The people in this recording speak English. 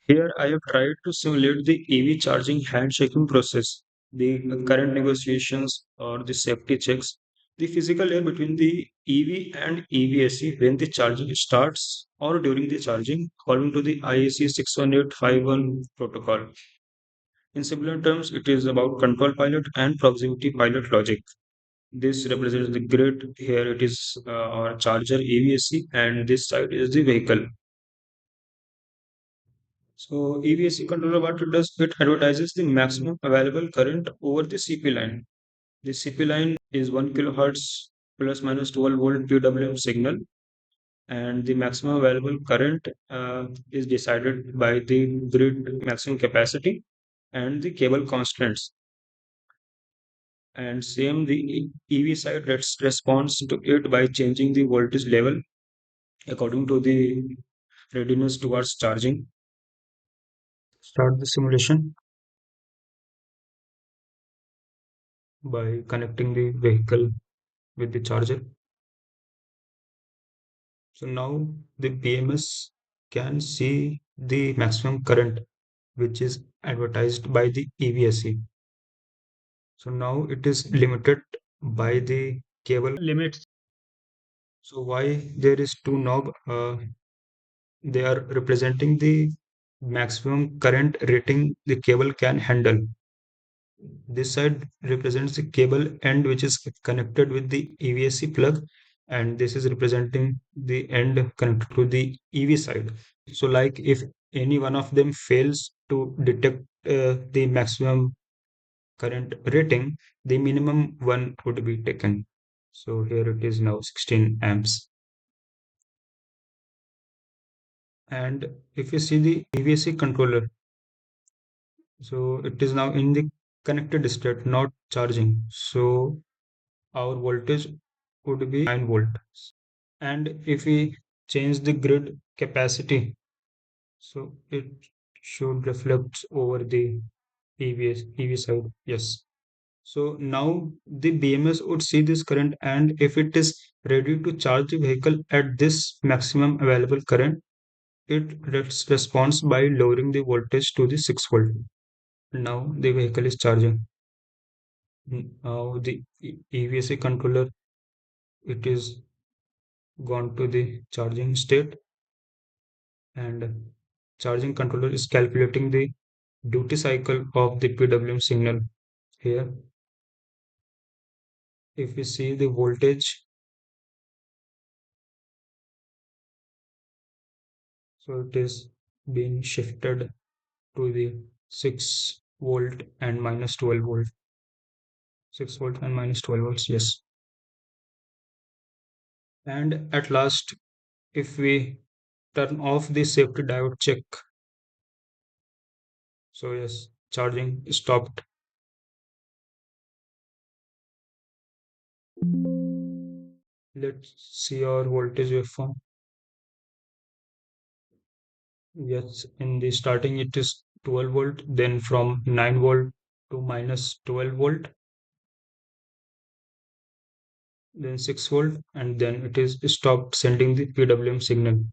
Here I have tried to simulate the EV charging handshaking process, the current negotiations or the safety checks, the physical layer between the EV and EVSE when the charging starts or during the charging according to the IEC 61851 protocol. In simpler terms, it is about control pilot and proximity pilot logic. This represents the grid. Here it is our charger EVSE, and this side is the vehicle. So EVSE controller, what it does, it advertises the maximum available current over the CP line. The CP line is 1 kilohertz plus minus 12 volt PWM signal, and the maximum available current is decided by the grid maximum capacity and the cable constants. And same the EV side responds to it by changing the voltage level according to the readiness towards charging. Start the simulation by connecting the vehicle with the charger. So now the BMS can see the maximum current which is advertised by the EVSE. So now it is limited by the cable limits. So why there is two knob? They are representing the maximum current rating the cable can handle. This side represents the cable end which is connected with the EVSE plug, and this is representing the end connected to the EV side. So like if any one of them fails to detect the maximum current rating, the minimum one would be taken. So here it is now 16 amps. And if you see the EVSE controller, so it is now in the connected state, not charging. So our voltage would be 9 volt. And if we change the grid capacity, so it should reflect over the EV side. Yes. So now the BMS would see this current, and if it is ready to charge the vehicle at this maximum available current, it responds by lowering the voltage to the 6 volt. Now the vehicle is charging. Now the EVSE controller, it is gone to the charging state, and charging controller is calculating the duty cycle of the PWM signal. Here if we see the voltage, so it is being shifted to the 6 volt and minus 12 volt. 6 volt and minus 12 volts, yes. And at last, if we turn off the safety diode check, so yes, charging stopped. Let's see our voltage waveform. Yes, in the starting it is 12 volt, then from 9 volt to minus 12 volt, then 6 volt, and then it is stopped sending the PWM signal.